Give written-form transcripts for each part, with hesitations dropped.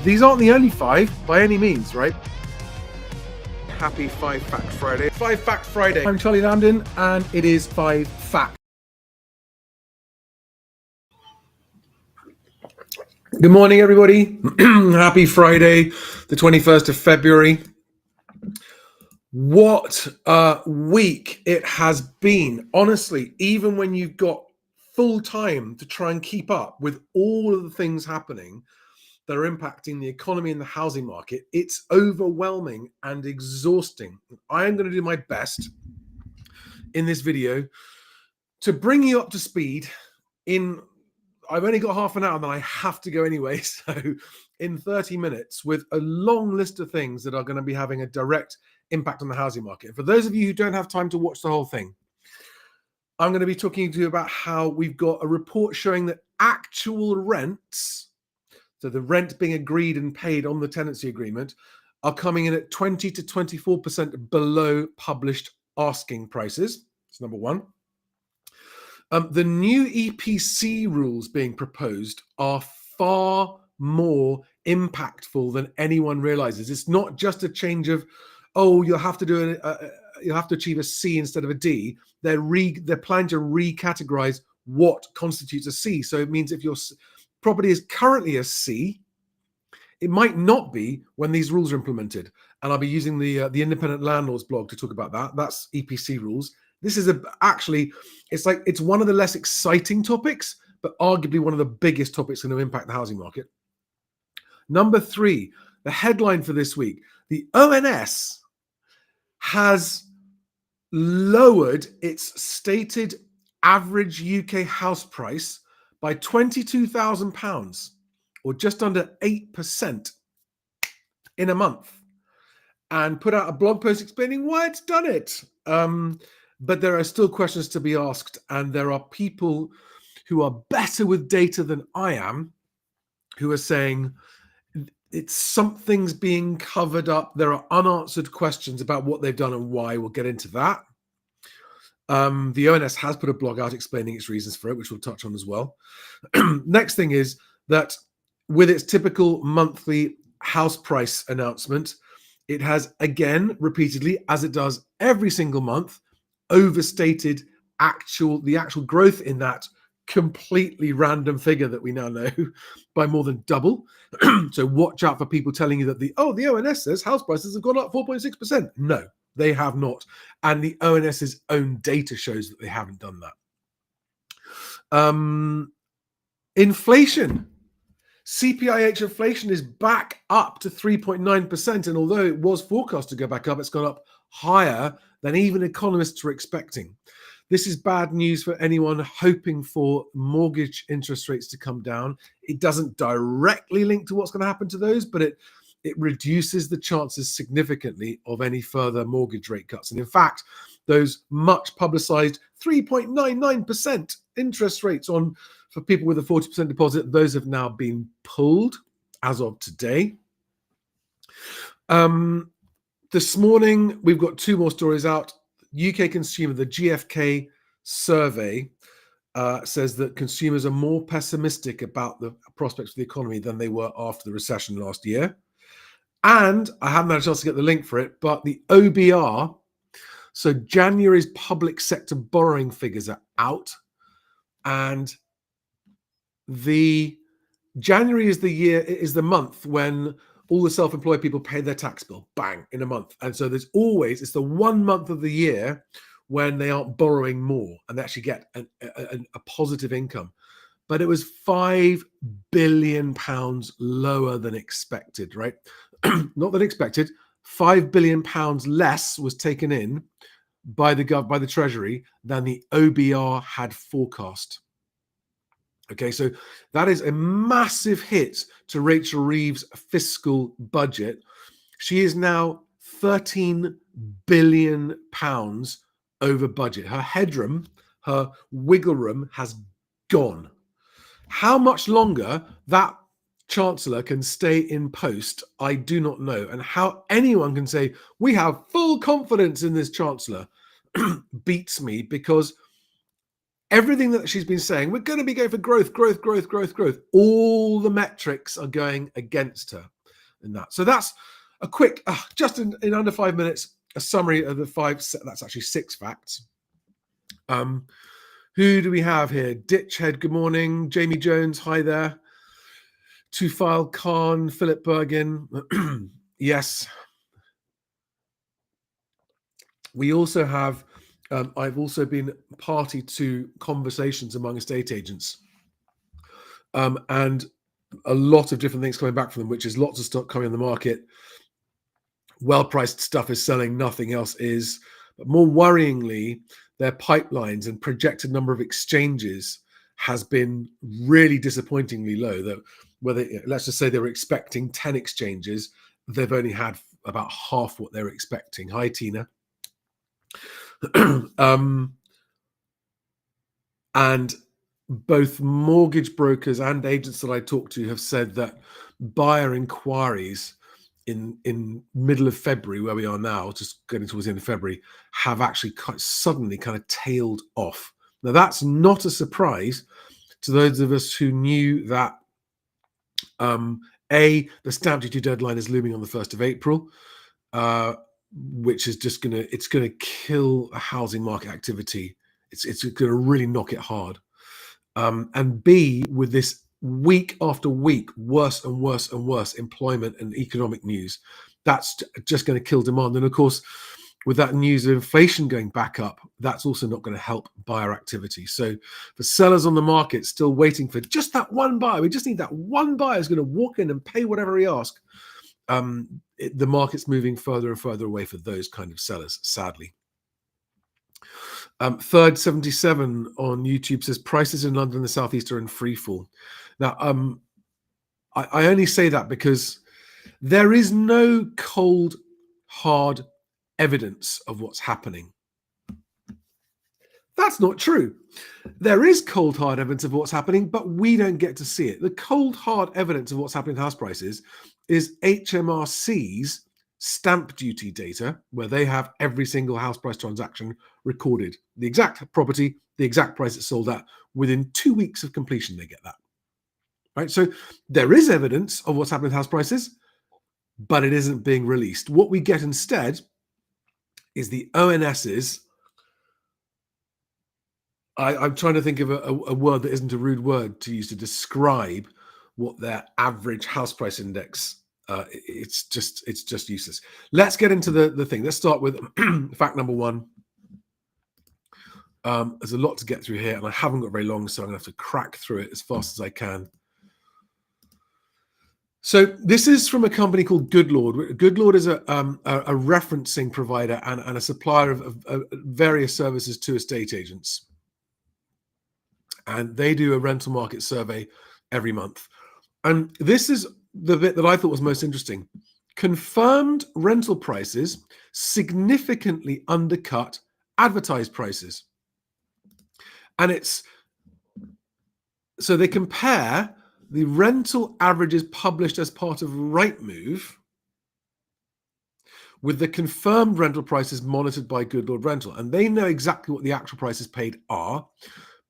these aren't the only 5 by any means, right? Happy 5 Fact Friday. 5 Fact Friday. I'm Charlie Lambden, and it is 5 Fact. Good morning, everybody. Happy Friday, the 21st of February. What a week it has been. Honestly, even when you've got full time to try and keep up with all of the things happening that are impacting the economy and the housing market, it's overwhelming and exhausting. I am going to do my best in this video to bring you up to speed in, I've only got half an hour and then I have to go anyway. So in 30 minutes with a long list of things that are going to be having a direct impact on the housing market. For those of you who don't have time to watch the whole thing, I'm going to be talking to you about how we've got a report showing that actual rents, so the rent being agreed and paid on the tenancy agreement, are coming in at 20 to 24% below published asking prices. That's number one. The new EPC rules being proposed are far more impactful than anyone realizes. It's not just a change of, oh, you'll have to do you'll have to achieve a C instead of a D. They're planning to recategorize what constitutes a C. So it means if your property is currently a C, it might not be when these rules are implemented. And I'll be using the Independent Landlords blog to talk about that. That's EPC rules. This is it's one of the less exciting topics, but arguably one of the biggest topics going to impact the housing market. Number 3, the headline for this week: the ONS has lowered its stated average UK house price by £22,000, or just under 8% in a month, and put out a blog post explaining why it's done it. But there are still questions to be asked, and there are people who are better with data than I am who are saying it's something's being covered up. There are unanswered questions about what they've done and why. We'll get into that. The ONS has put a blog out explaining its reasons for it, which we'll touch on as well. Next thing is that with its typical monthly house price announcement, it has again repeatedly, as it does every single month, overstated the actual growth in that completely random figure that we now know by more than double. So watch out for people telling you that the ONS says house prices have gone up 4.6%. No, they have not. And the ONS's own data shows that they haven't done that. Inflation. CPIH inflation is back up to 3.9%. And although it was forecast to go back up, it's gone up higher than even economists were expecting. This is bad news for anyone hoping for mortgage interest rates to come down. It doesn't directly link to what's going to happen to those, but it reduces the chances significantly of any further mortgage rate cuts. And in fact, those much publicized 3.99% interest rates for people with a 40% deposit, those have now been pulled as of today. This morning, we've got 2 more stories out. UK consumer, the GfK survey says that consumers are more pessimistic about the prospects for the economy than they were after the recession last year. And I haven't had a chance to get the link for it, but the OBR, so January's public sector borrowing figures are out, and January is the month when all the self-employed people pay their tax bill, bang, in a month. And so it's the one month of the year when they aren't borrowing more and they actually get a positive income. But it was £5 billion lower than expected, right? Not than expected, £5 billion less was taken in by the Treasury than the OBR had forecast. Okay, so that is a massive hit to Rachel Reeves' fiscal budget. She is now £13 billion over budget. Her headroom, her wiggle room has gone. How much longer that Chancellor can stay in post, I do not know. And how anyone can say, we have full confidence in this Chancellor, beats me, because everything that she's been saying, we're going to be going for growth. All the metrics are going against her. in that. So that's a quick, just in under 5 minutes, a summary of the that's actually 6 facts. Who do we have here? Ditchhead, good morning. Jamie Jones, hi there. Tufile Khan, Philip Bergin. Yes. We also have, I've also been party to conversations among estate agents. And a lot of different things coming back from them, which is lots of stock coming on the market. Well-priced stuff is selling, nothing else is. But more worryingly, their pipelines and projected number of exchanges has been really disappointingly low. That whether, let's just say they were expecting 10 exchanges, they've only had about half what they were expecting. Hi, Tina. And both mortgage brokers and agents that I talk to have said that buyer inquiries in middle of February, where we are now, just getting towards the end of February, have actually suddenly kind of tailed off. Now, that's not a surprise to those of us who knew that the stamp duty deadline is looming on the 1st of April, which is just going to kill housing market activity. It's going to really knock it hard. And B, with this week after week, worse and worse and worse employment and economic news, that's just going to kill demand. And of course, with that news of inflation going back up, that's also not going to help buyer activity. So for sellers on the market still waiting for just that one buyer, we just need that one buyer who's going to walk in and pay whatever he asks. The market's moving further and further away for those kind of sellers, sadly. Third 77 on YouTube says prices in London and the Southeast are in free fall. Now, I only say that because there is no cold, hard evidence of what's happening. That's not true. There is cold, hard evidence of what's happening, but we don't get to see it. The cold, hard evidence of what's happening in house prices is HMRC's stamp duty data, where they have every single house price transaction recorded. The exact property, the exact price it's sold at. Within 2 weeks of completion, they get that. Right? So there is evidence of what's happening with house prices, but it isn't being released. What we get instead is the ONS's. I'm trying to think of a word that isn't a rude word to use to describe what their average house price index. It's just useless. Let's get into the thing. Let's start with fact number 1. There's a lot to get through here, and I haven't got very long, so I'm going to have to crack through it as fast as I can. So this is from a company called Goodlord. Goodlord is a referencing provider and a supplier of various services to estate agents. And they do a rental market survey every month. And this is the bit that I thought was most interesting. Confirmed rental prices significantly undercut advertised prices. And so they compare the rental averages published as part of Rightmove with the confirmed rental prices monitored by Goodlord Rental. And they know exactly what the actual prices paid are,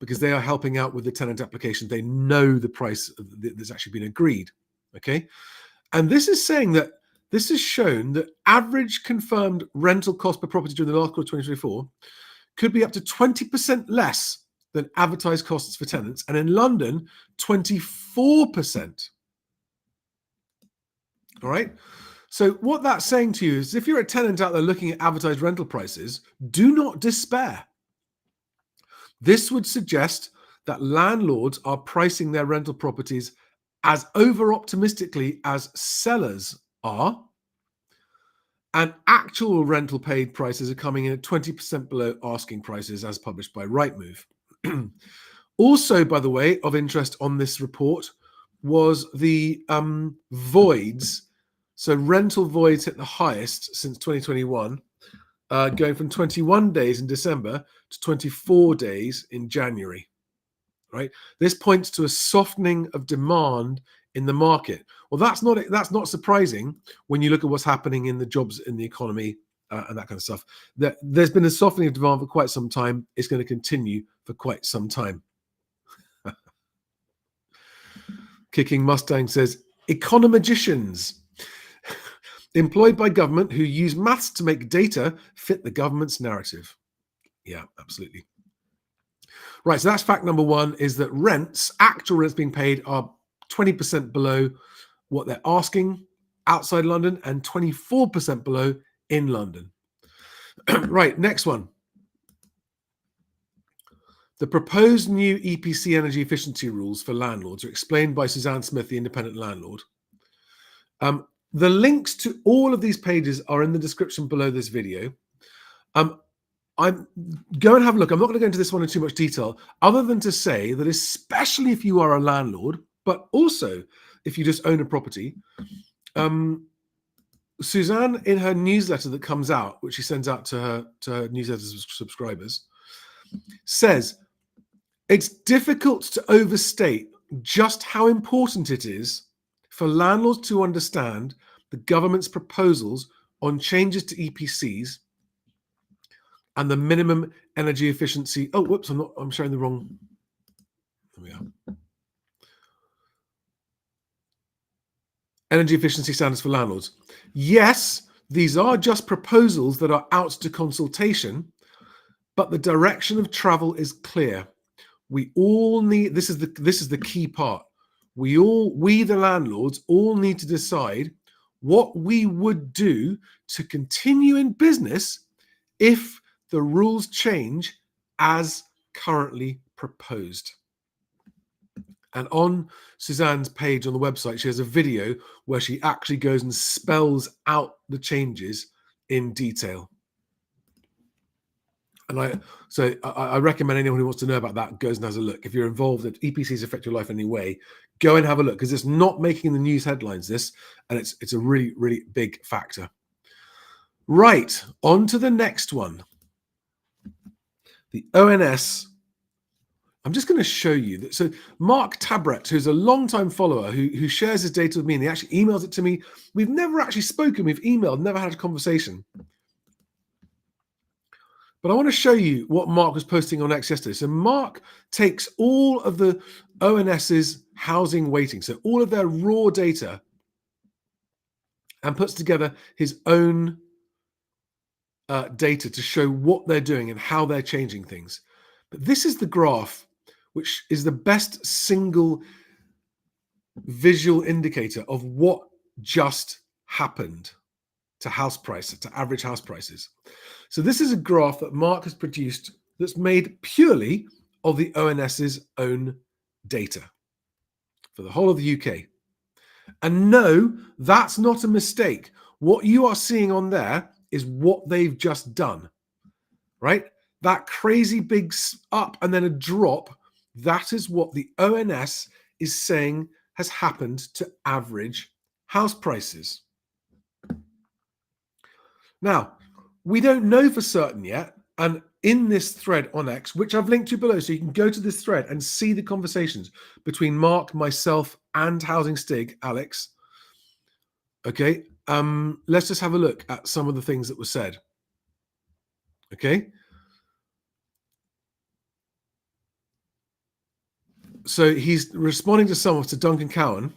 because they are helping out with the tenant application. They know the price that's actually been agreed. Okay. And this is saying that this has shown that average confirmed rental cost per property during the last quarter of 2024 could be up to 20% less than advertised costs for tenants. And in London, 24%. All right. So what that's saying to you is if you're a tenant out there looking at advertised rental prices, do not despair. This would suggest that landlords are pricing their rental properties as over-optimistically as sellers are, and actual rental paid prices are coming in at 20% below asking prices as published by Rightmove. Also, by the way, of interest on this report was the voids. So rental voids hit the highest since 2021, going from 21 days in December to 24 days in January. Right? This points to a softening of demand in the market. Well, that's not surprising when you look at what's happening in the jobs in the economy and that kind of stuff. There's been a softening of demand for quite some time. It's going to continue for quite some time. Kicking Mustang says, economagicians. employed by government who use maths to make data fit the government's narrative. Yeah, absolutely. Right, so that's fact number one, is that rents, actual rents being paid, are 20% below what they're asking outside London and 24% below in London. Right, next one. The proposed new EPC energy efficiency rules for landlords are explained by Suzanne Smith, the independent landlord. The links to all of these pages are in the description below this video. Go and have a look. I'm not going to go into this one in too much detail, other than to say that especially if you are a landlord, but also if you just own a property, Suzanne, in her newsletter that comes out, which she sends out to her newsletter subscribers, says it's difficult to overstate just how important it is for landlords to understand the government's proposals on changes to EPCs and the minimum energy efficiency. Oh, whoops, I'm showing the wrong. There we are. Energy efficiency standards for landlords. Yes, these are just proposals that are out to consultation, but the direction of travel is clear. We all need, this is the key part. We the landlords all need to decide what we would do to continue in business if the rules change as currently proposed. And on Suzanne's page on the website, she has a video where she actually goes and spells out the changes in detail. And I recommend anyone who wants to know about that goes and has a look. If you're involved, if EPCs affect your life in any way, go and have a look, because it's not making the news headlines, this, and it's a really, really big factor. Right, on to the next one. The ONS. I'm just going to show you that. So Mark Tabret, who's a longtime follower who shares his data with me, and he actually emails it to me. We've never actually spoken. We've emailed, never had a conversation. But I want to show you what Mark was posting on X yesterday. So Mark takes all of the ONS's housing weighting, so all of their raw data, and puts together his own data to show what they're doing and how they're changing things. But this is the graph, which is the best single visual indicator of what just happened to house prices, to average house prices. So this is a graph that Mark has produced that's made purely of the ONS's own data for the whole of the UK. And no, that's not a mistake. What you are seeing on there is what they've just done, right? That crazy big up and then a drop, that is what the ONS is saying has happened to average house prices. Now, we don't know for certain yet, and in this thread on X, which I've linked to below, so you can go to this thread and see the conversations between Mark, myself, and Housing Stig, Alex. Okay, let's just have a look at some of the things that were said. Okay. So he's responding to Duncan Cowan,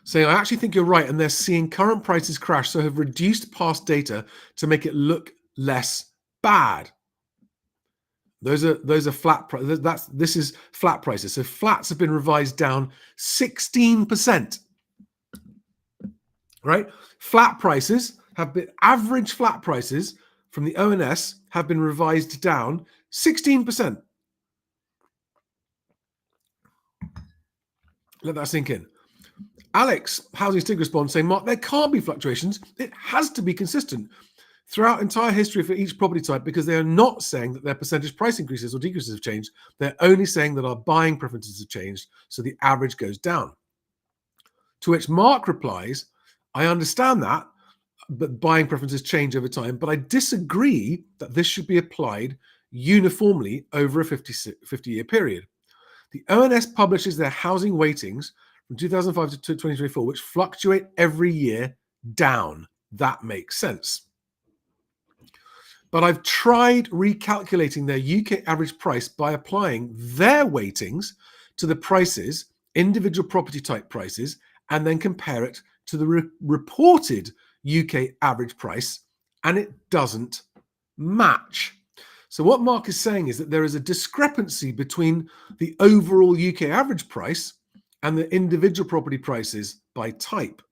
saying, I actually think you're right, and they're seeing current prices crash, so have reduced past data to make it look less bad. Those are flat prices. This is flat prices. So flats have been revised down 16%. Right? Flat prices have been, average flat prices from the ONS have been revised down 16%. Let that sink in. Alex, Housing Stig responds saying, Mark, there can't be fluctuations. It has to be consistent throughout entire history for each property type, because they are not saying that their percentage price increases or decreases have changed. They're only saying that our buying preferences have changed, so the average goes down. To which Mark replies, I understand that, but buying preferences change over time, but I disagree that this should be applied uniformly over a 50-year period. The ONS publishes their housing weightings from 2005 to 2024, which fluctuate every year down. That makes sense. But I've tried recalculating their UK average price by applying their weightings to the prices, individual property type prices, and then compare it to the reported UK average price, and it doesn't match. So what Mark is saying is that there is a discrepancy between the overall UK average price and the individual property prices by type.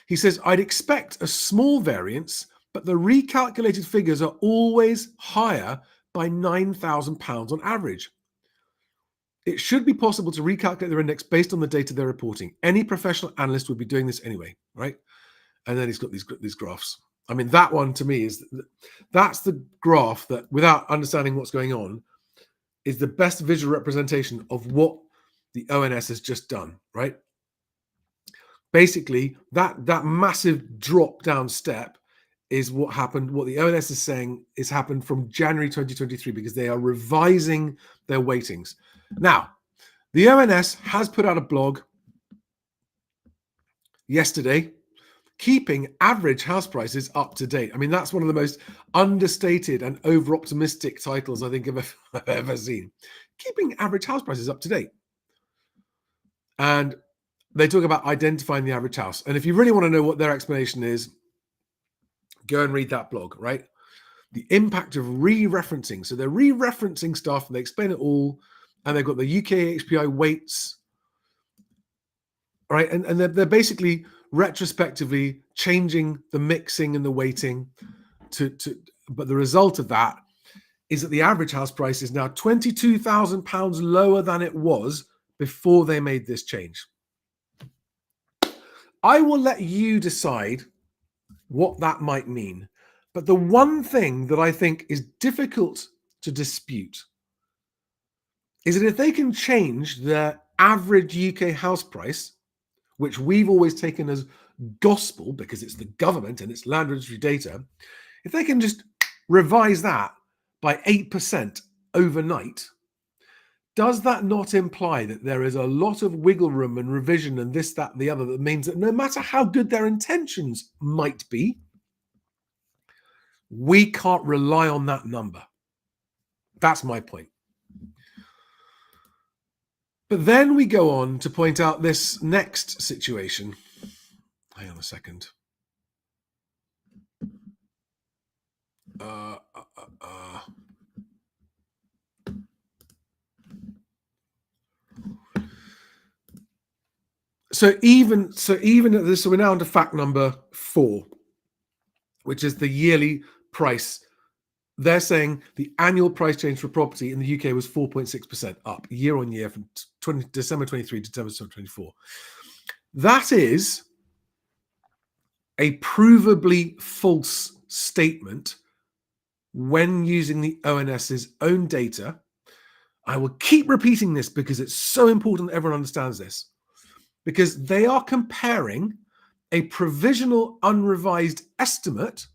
He says, I'd expect a small variance, but the recalculated figures are always higher by £9,000 on average. It should be possible to recalculate their index based on the data they're reporting. Any professional analyst would be doing this anyway, right? And then he's got these graphs. I mean, that one to me that's the graph that, without understanding what's going on, is the best visual representation of what the ONS has just done, right? Basically, that massive drop down step is what happened. What the ONS is saying is happened from January 2023 because they are revising their weightings. Now, the ONS has put out a blog yesterday keeping average house prices up to date. I mean, that's one of the most understated and over-optimistic titles I think I've ever seen. Keeping average house prices up to date. And they talk about identifying the average house. And if you really want to know what their explanation is, go and read that blog, right? The impact of re-referencing. So they're re-referencing stuff, and they explain it all, and they've got the UK HPI weights, right? And they're basically retrospectively changing the mixing and the weighting but the result of that is that the average house price is now £22,000 lower than it was before they made this change. I will let you decide what that might mean. But the one thing that I think is difficult to dispute is that if they can change the average UK house price, which we've always taken as gospel because it's the government and it's land registry data, if they can just revise that by 8% overnight, does that not imply that there is a lot of wiggle room and revision and this, that, and the other that means that no matter how good their intentions might be, we can't rely on that number? That's my point. But then we go on to point out this next situation. Hang on a second. So we're now on to fact number 4, which is the yearly price. They're saying the annual price change for property in the UK was 4.6% up year on year from December 23 to December 24. That is a provably false statement when using the ONS's own data. I will keep repeating this because it's so important that everyone understands this, because they are comparing a provisional unrevised estimate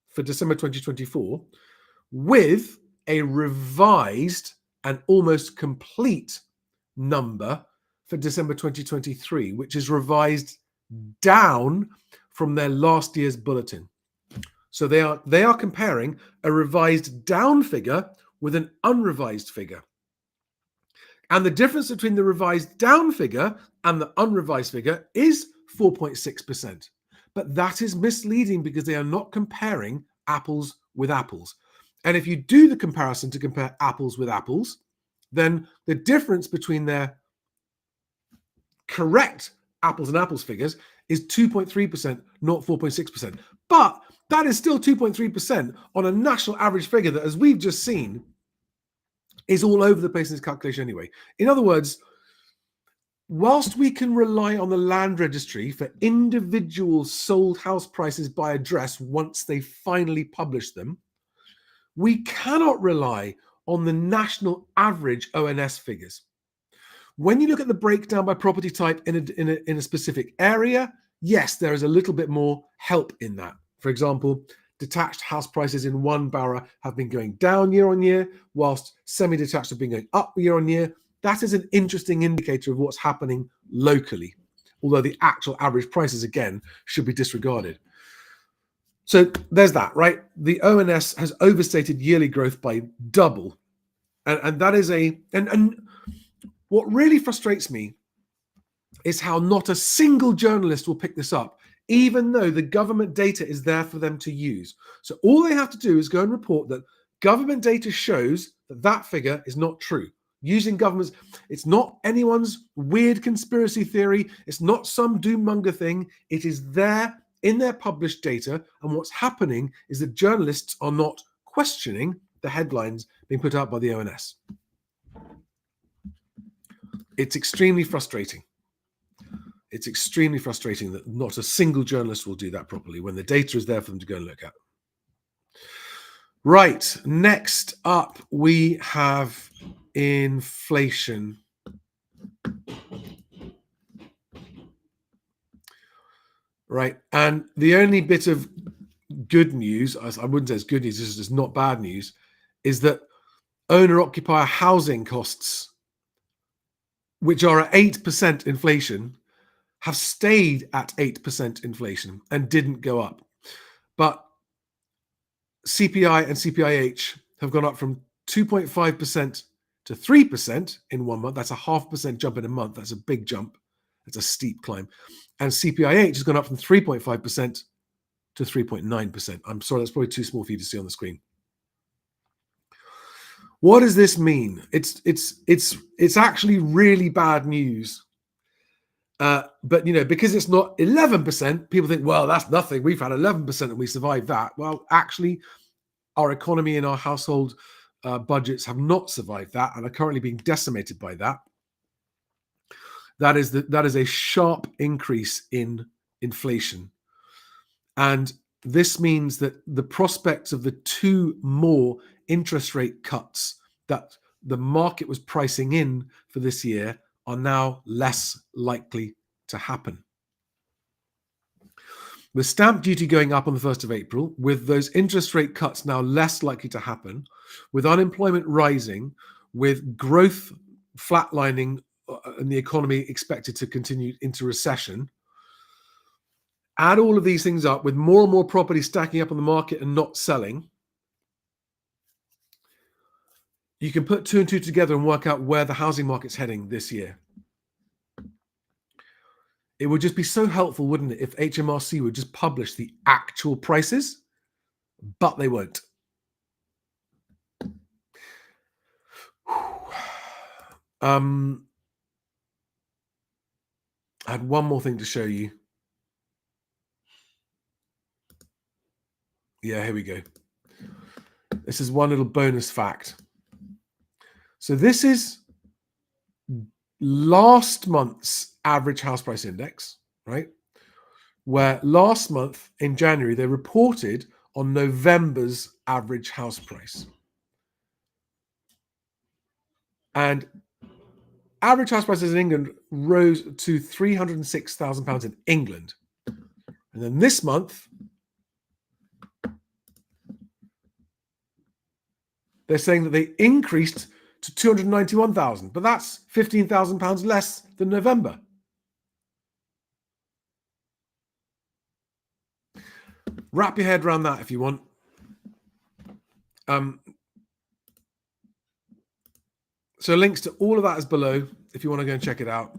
for December 2024 with a revised and almost complete number for December 2023, which is revised down from their last year's bulletin. So they are comparing a revised down figure with an unrevised figure. And the difference between the revised down figure and the unrevised figure is 4.6%. But that is misleading because they are not comparing apples with apples. And if you do the comparison to compare apples with apples, then the difference between their correct apples and apples figures is 2.3%, not 4.6%. But that is still 2.3% on a national average figure that, as we've just seen, is all over the place in this calculation anyway. In other words, whilst we can rely on the land registry for individual sold house prices by address once they finally publish them, we cannot rely on the national average ONS figures. When you look at the breakdown by property type in a specific area, yes, there is a little bit more help in that. For example, detached house prices in one borough have been going down year on year, whilst semi-detached have been going up year on year. That is an interesting indicator of what's happening locally, although the actual average prices, again, should be disregarded. So there's that, right? The ONS has overstated yearly growth by double. And that is and what really frustrates me is how not a single journalist will pick this up, even though the government data is there for them to use. So all they have to do is go and report that government data shows that that figure is not true. Using governments, it's not anyone's weird conspiracy theory. It's not some doom-monger thing. It is there in their published data. And what's happening is that journalists are not questioning the headlines being put out by the ONS. It's extremely frustrating. It's extremely frustrating that not a single journalist will do that properly when the data is there for them to go and look at. Right, next up we have inflation. Right, and the only bit of good news, I wouldn't say it's good news, it's just not bad news, is that owner-occupier housing costs, which are at 8% inflation, have stayed at 8% inflation and didn't go up. But CPI and CPIH have gone up from 2.5% to 3% in 1 month. That's a 0.5% jump in a month. That's a big jump. That's a steep climb. And CPIH has gone up from 3.5% to 3.9%. I'm sorry, that's probably too small for you to see on the screen. What does this mean? It's actually really bad news. But, you know, because it's not 11%, people think, well, that's nothing. We've had 11% and we survived that. Well, actually, our economy and our household budgets have not survived that and are currently being decimated by that. That is a sharp increase in inflation. And this means that the prospects of the 2 more interest rate cuts that the market was pricing in for this year are now less likely to happen. With stamp duty going up on the 1st of April, with those interest rate cuts now less likely to happen, with unemployment rising, with growth flatlining and the economy expected to continue into recession, add all of these things up with more and more property stacking up on the market and not selling, you can put 2 and 2 together and work out where the housing market's heading this year. It would just be so helpful, wouldn't it, if HMRC would just publish the actual prices, but they won't. I had one more thing to show you. Yeah, here we go. This is one little bonus fact. So this is last month's average house price index, right? Where last month in January, they reported on November's average house price. And average house prices in England rose to £306,000 in England. And then this month, they're saying that they increased to 291,000, but that's £15,000 less than November. Wrap your head around that if you want. So links to all of that is below if you want to go and check it out.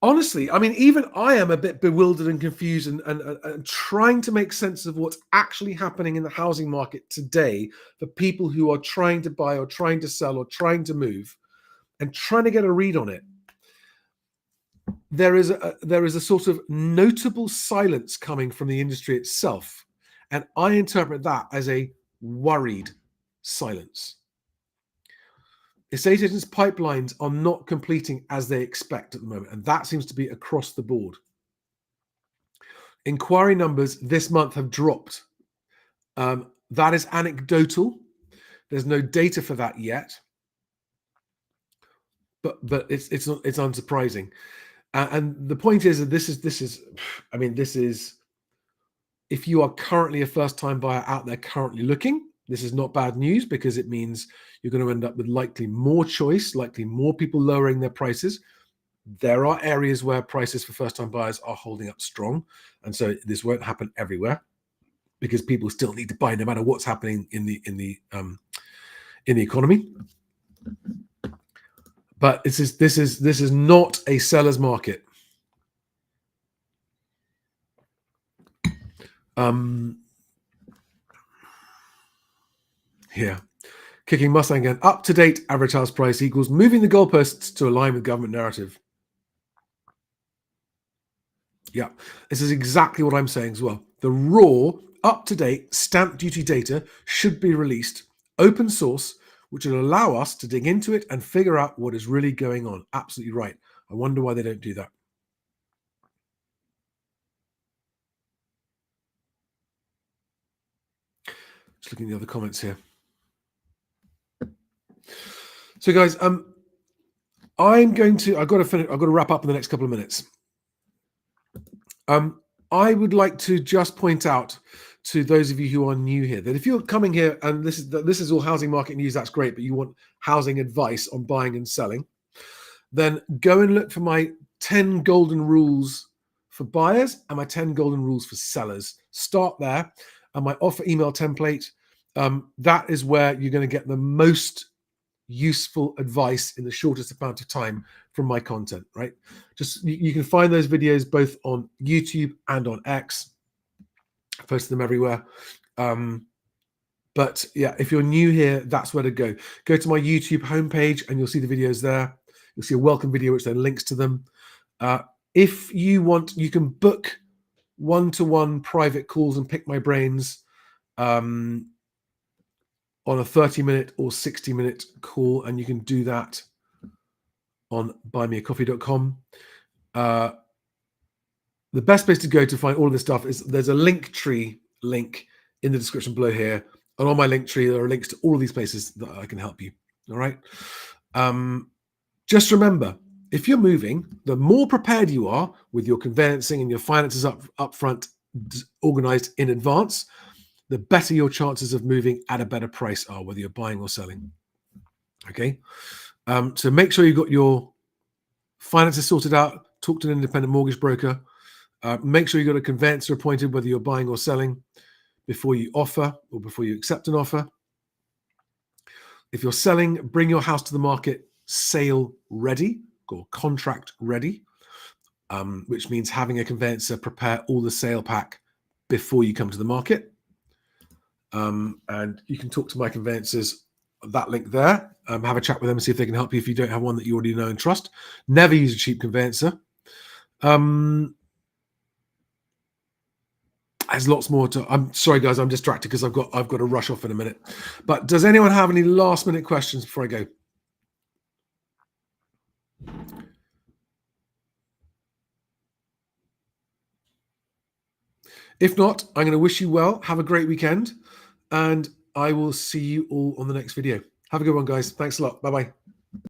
Honestly, I mean, even I am a bit bewildered and confused and trying to make sense of what's actually happening in the housing market today for people who are trying to buy or trying to sell or trying to move and trying to get a read on it. There is a sort of notable silence coming from the industry itself. And I interpret that as a worried silence. Estate agents' pipelines are not completing as they expect at the moment, and that seems to be across the board. Inquiry numbers this month have dropped. That is anecdotal. There's no data for that yet, but it's unsurprising. And the point is that this is if you are currently a first-time buyer out there currently looking, this is not bad news because it means you're going to end up with likely more choice, likely more people lowering their prices. There are areas where prices for first-time buyers are holding up strong. And so this won't happen everywhere because people still need to buy no matter what's happening in the economy. But this is not a seller's market. Here, kicking Mustang again. Up-to-date average house price equals moving the goalposts to align with government narrative. Yeah, this is exactly what I'm saying as well. The raw, up-to-date stamp duty data should be released, open source, which will allow us to dig into it and figure out what is really going on. Absolutely right. I wonder why they don't do that. Just looking at the other comments here. So, guys, I've got to wrap up in the next couple of minutes. I would like to just point out to those of you who are new here that if you're coming here and this is all housing market news, that's great, but you want housing advice on buying and selling, then go and look for my 10 golden rules for buyers and my 10 golden rules for sellers. Start there. And my offer email template, that is where you're going to get the most useful advice in the shortest amount of time from my content, right? Just you can find those videos both on YouTube and on X. I post them everywhere. But yeah, if you're new here, that's where to go. Go to my YouTube homepage and you'll see the videos there. You'll see a welcome video, which then links to them. If you want, you can book one-to-one private calls and pick my brains on a 30-minute or 60-minute call, and you can do that on buymeacoffee.com. The best place to go to find all of this stuff is there's a Linktree link in the description below here. And on my Linktree, there are links to all of these places that I can help you. All right. Just remember, if you're moving, the more prepared you are with your conveyancing and your finances up front, organized in advance, the better your chances of moving at a better price are, whether you're buying or selling. Okay. So make sure you've got your finances sorted out. Talk to an independent mortgage broker. Make sure you've got a conveyancer appointed, whether you're buying or selling, before you offer or before you accept an offer. If you're selling, bring your house to the market sale ready or contract ready, which means having a conveyancer prepare all the sale pack before you come to the market. And you can talk to my conveyancers, that link there. Have a chat with them and see if they can help you if you don't have one that you already know and trust. Never use a cheap conveyancer. There's lots more to. I'm sorry, guys. I'm distracted because I've got to rush off in a minute. But does anyone have any last minute questions before I go? If not, I'm going to wish you well. Have a great weekend, and I will see you all on the next video. Have a good one, guys. Thanks a lot. Bye-bye.